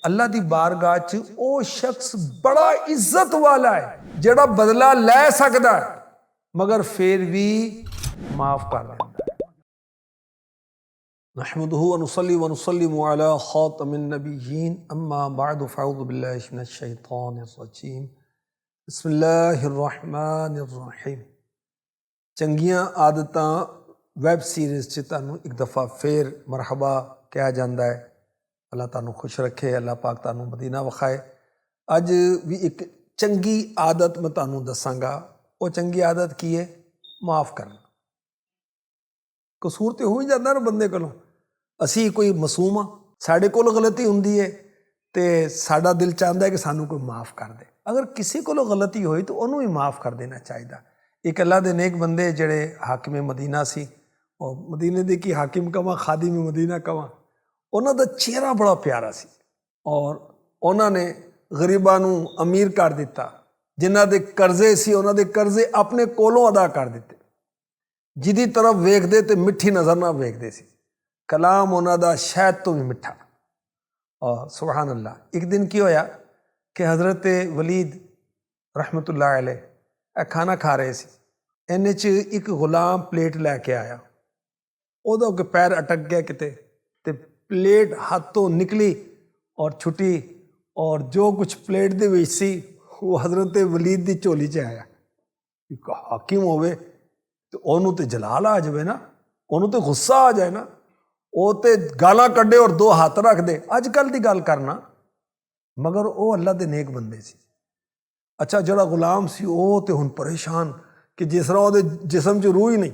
अल्लाह दी बारगाह च वो शख्स बड़ा इज्जत वाला है जिहड़ा बदला लै सकदा है मगर फिर भी माफ कर देंदा है। नहमदुहु व नुसल्ली व नुसल्लिमु अला खातमिन नबिय्यीन अम्मा बअद फअऊज़ु बिल्लाहि मिनश शैतानिर रजीम बिस्मिल्लाहिर रहमानिर रहीम। चंगियां आदतां वैब सीरीज़ च तुहानूं एक दफ़ा फिर मरहबा कहा जाता है। अल्लाह तुहानूं खुश रखे, अल्लाह पाक तुहानूं मदीना विखाए। अज भी एक चंगी आदत मैं तुहानूं दसांगा। वो चंगी आदत की है? माफ़ करना। कसूर तो हो ही जाता ना बंदे कोलों। असी कोई मासूम हाँ, साडे कोल गलती हुंदी है तो साडा दिल चाहता है कि सानूं कोई माफ़ कर दे। अगर किसी कोलों गलती होई तो उन्होंने ही माफ़ कर देना चाहिए। एक अल्लाह दे नेक बंदे जिहड़े हाकिम मदीना सी, और मदीने दे की हाकिम कवां खादिम मदीना कवां, उन्हों का चेहरा बड़ा प्यारा सी और उन्होंने गरीबां नूं अमीर कर दिता। जिन्हां दे कर्जे सी उन्हां दे कर्जे अपने कोलों अदा कर दिते। जिदी तरफ वेखदे ते मिठी नज़र ना वेखदे सी। कलाम उन्हां दा शहद तो भी मिठा। और सुभान अल्लाह, एक दिन की होया कि हज़रत वलीद रहमतुल्लाह अलैह खाना खा रहे सी। इन्ने च एक गुलाम प्लेट लैके आया, उहदा कोई पैर अटक गया किते ते प्लेट हाथों निकली और छुटी, और जो कुछ प्लेट दे विच सी वो हज़रत वलीद दी झोली च आया। हाकिम होवे तो उन्हों तो जलाल आ जाए ना, उन्हों तो गुस्सा आ जाए ना, वो तो गालां कड्डे और दो हाथ रख दे। अजकल की गल करना, मगर वो अल्लाह दे नेक बंदे सी। अच्छा, जिहड़ा गुलाम सी वो तो हुण परेशान कि जिस तरह वो जिसम च रूह ही नहीं।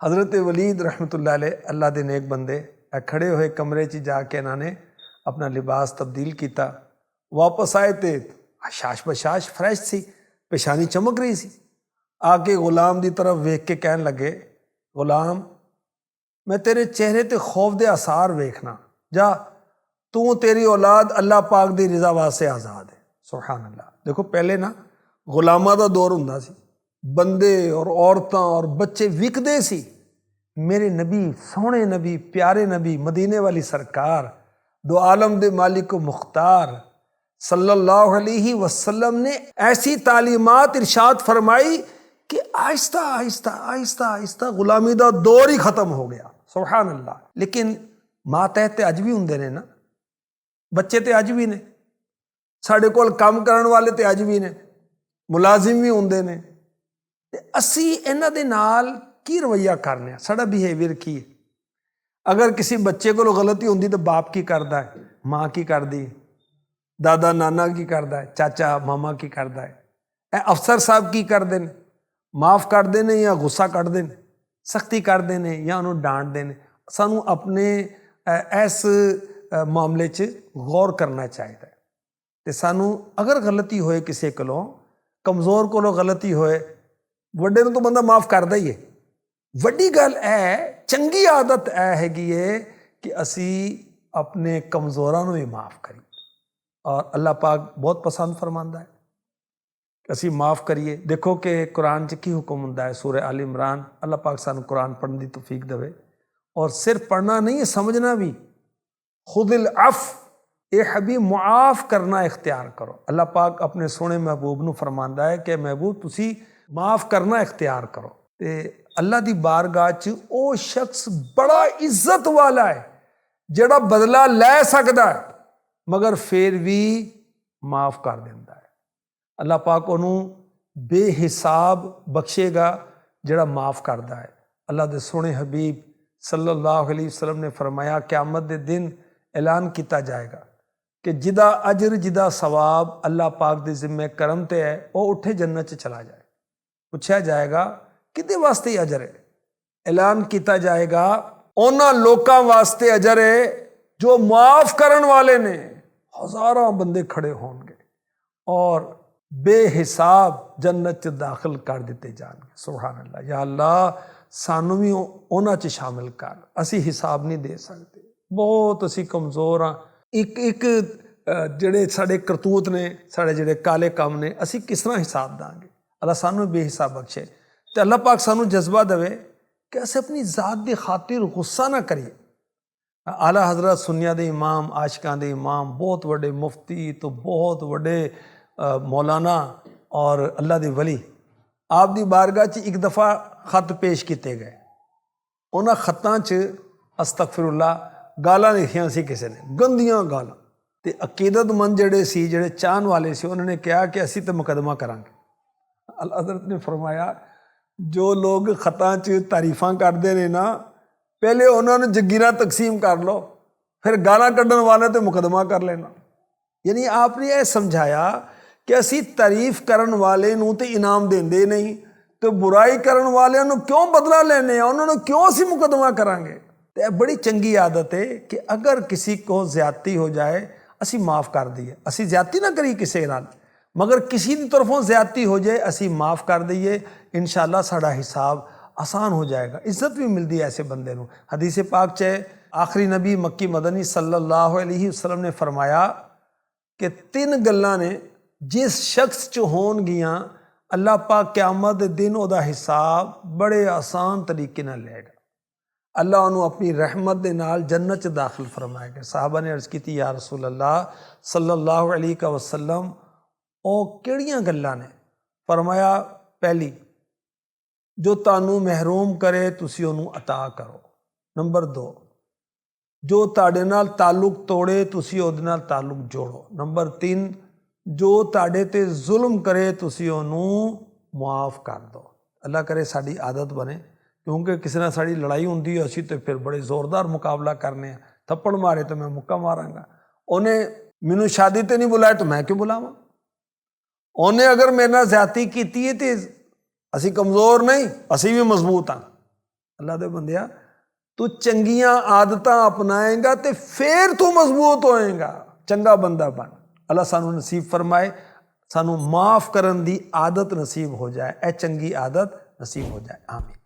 हज़रत वलीद रहमतुल्लाह अलैह अल्लाह दे नेक बंदे खड़े हुए कमरे च जाके इन्होंने अपना लिबास तब्दील किया। वापस आए तो शाश बशाश फ्रैश सी, पेशानी चमक रही सी। आके गुलाम की तरफ वेख के कहन लगे, गुलाम मैं तेरे चेहरे ते खौफ दे आसार वेखना, जा तू तेरी औलाद अल्लाह पाक दी रिजा वास्ते आज़ाद है। सुभान अल्लाह। देखो पहले ना गुलामां दा दौर हुंदा सी, बंदे और औरतां और बच्चे विकदे सी। मेरे नबी, सोहने नबी, प्यारे नबी, मदीने वाली सरकार, दो आलम दे मालिक मुख्तार सल्लल्लाहु अलैहि वसल्लम ने ऐसी तालीमात इरशाद फरमाई कि आहिस्ता आहिस्ता आहिस्ता आहिस्ता गुलामी दा दौर ही खत्म हो गया। सुभान अल्लाह। लेकिन मातहत ते अज भी हुंदे ने ना, बच्चे ते अज भी ने, साडे कोल काम करन वाले ते अज भी ने, मुलाजिम भी हुंदे ने। ते असी इन्हां दे नाल की रवैया करने, साडा बिहेवियर की है? अगर किसी बच्चे को गलती होंदी तो बाप की करता है, माँ की करती है, दादा नाना की करता है, चाचा मामा की करता है, अफसर साहब की करते हैं, माफ़ करते हैं या गुस्सा कढ़ते हैं, सख्ती करते हैं या उन्होंने डांटते हैं। सानू अपने इस मामले च गौर करना चाहिए। तो सानू अगर गलती होए किसी कोलों, कमज़ोर कोलों गलती होए, वड्डे नूं तो बंदा माफ़ करता ही है। वड्डी गल है, चंगी आदत हैगी है कि असी अपने कमज़ोरां नूं भी माफ़ करिए। और अल्लाह पाक बहुत पसंद फरमांदा है कि असी माफ़ करिए। देखो कि कुरान च की हुक्म हुंदा है, सूरह आल इमरान। अल्लाह पाक सानू कुरान पढ़ने की तौफीक देवे, और सिर्फ पढ़ना नहीं है, समझना भी। खुदिल अफ़, ए हबीब मुआफ़ करना इख्तियार करो। अल्लाह पाक अपने सोहने महबूब नूं फरमांदा है कि महबूब तुसी माफ़ करना इख्तियार करो। ते अल्लाह दी बारगाह च वो शख्स बड़ा इज्जत वाला है जिहड़ा बदला लै सकदा है मगर फिर भी माफ़ कर देंदा है। अल्लाह पाक उन्होंने बेहिसाब बख्शेगा जिहड़ा माफ़ करदा है। अल्लाह दे सोहने हबीब सल्लल्लाहु अलैहि वसल्लम ने फरमाया, क़यामत दे दिन ऐलान किया जाएगा कि जिदा अजर जिदा सवाब अल्लाह पाक दे जिम्मे करम ते है, वह उठे जन्नत च चला जाए। पूछा जाएगा किदे वास्ते अजर है? ऐलान किया जाएगा उन्हां लोकां वास्ते अजर है जो माफ़ करन वाले ने। हज़ारों बंदे खड़े होंगे और बेहिसाब जन्नत च दाखिल कर दिते जाएंगे। सुभान अल्लाह। या अल्लाह सानू भी उन्हां च शामिल कर। असी हिसाब नहीं दे सकते, बहुत असी कमज़ोर हाँ। एक जिहड़े साडे करतूत ने, साडे जिहड़े काले काम ने, असी किस तरह हिसाब देंगे? अल्लाह सानू बेहिसाब बख्शे। तो अल्लाह पाक सानू जज्बा देवे कि अस अपनी ज़ात की खातिर गुस्सा ना करिए। आला हज़रत सुन्निया दे इमाम, आशिकां दे इमाम, बहुत बड़े मुफ्ती तो बहुत बड़े मौलाना और अल्लाह दे वली आप दी बारगाह च एक दफ़ा खत पेश किए गए। उन्हां खत्तां च अस्तगफिरुल्लाह गालां लिखियां सी किसी ने, गंदियां गालां। ते अकीदतमंद जिहड़े सी, जिहड़े चाहन वाले सी, उन्होंने कहा कि असीं तो मुकदमा करांगे। अल्लाह हज़रत ने फरमाया जो लोग खत्तां च तारीफां करते हैं ना, पहले उन्होंने जगीरां तकसीम कर लो, फिर गालां कड्ढण वाले तो मुकदमा कर लेना। यानी आपने यह समझाया कि असी तारीफ करन वाले नूं ते इनाम देंदे नहीं, तो बुराई करन वाले नूं क्यों बदला लेने, उन्होंने क्यों असी मुकदमा करांगे। तो यह बड़ी चंगी आदत है कि अगर किसी को ज्यादती हो जाए असी माफ़ कर दईए। असी ज्यादती ना करिए किसी नाल, मगर किसी की तरफों ज्यादती हो जाए असी माफ़ कर दईए, इंशाअल्लाह साड़ा हिसाब आसान हो जाएगा, इज्जत भी मिलती है ऐसे बंदे नूं। हदीस पाक च आखिरी नबी मक्की मदनी सल्लल्लाहु अलैहि वसल्लम ने फरमाया कि 3 गल्लां ने जिस शख्स च होणगियां अल्लाह पाक क़यामत दे दिन उहदा हिसाब बड़े आसान तरीके नाल लेगा। अल्लाह उन्होंने अपनी रहमत दे नाल जन्नत च दाखिल फरमाएगा। साहबा ने अर्ज़ की या रसूल अल्लाह सल्लल्लाहु अलैहि वसल्लम ਉਹ ਕਿਹੜੀਆਂ ਗੱਲਾਂ ਨੇ? फरमाया पहली, जो ਤੁਹਾਨੂੰ महरूम करे ਤੁਸੀਂ ਉਹਨੂੰ अता करो। नंबर 2, जो ਤੁਹਾਡੇ ਨਾਲ ਤਾਲੁਕ ਤੋੜੇ ਤੁਸੀਂ ਉਹਦੇ ਨਾਲ ਤਾਲੁਕ ਜੋੜੋ। नंबर 3, जो ਤੁਹਾਡੇ ਤੇ ਜ਼ੁਲਮ करे ਤੁਸੀਂ ਉਹਨੂੰ ਮੁਆਫ ਕਰ ਦਿਓ। अल्लाह करे साड़ी आदत बने, क्योंकि किसी नाल साड़ी लड़ाई होंदी है असीं तो फिर बड़े जोरदार मुकाबला करने, थप्पड़ मारे तो मैं मुक्का मारांगा, उन्हें मैनू शादी ते नहीं बुलाया तो मैं क्यों बुलावां, उन्हें अगर मेरे नाल ज्यादती कीती है तो असी कमज़ोर नहीं, असी भी मजबूत हाँ। अल्लाह दे बंदिया, तू चंगियां आदतां अपनाएगा तो फिर तू मजबूत होएगा, चंगा बंदा बन। अल्लाह सानू नसीब फरमाए, सानू माफ़ करन दी आदत नसीब हो जाए, ए चंगी आदत नसीब हो जाए। आमीन।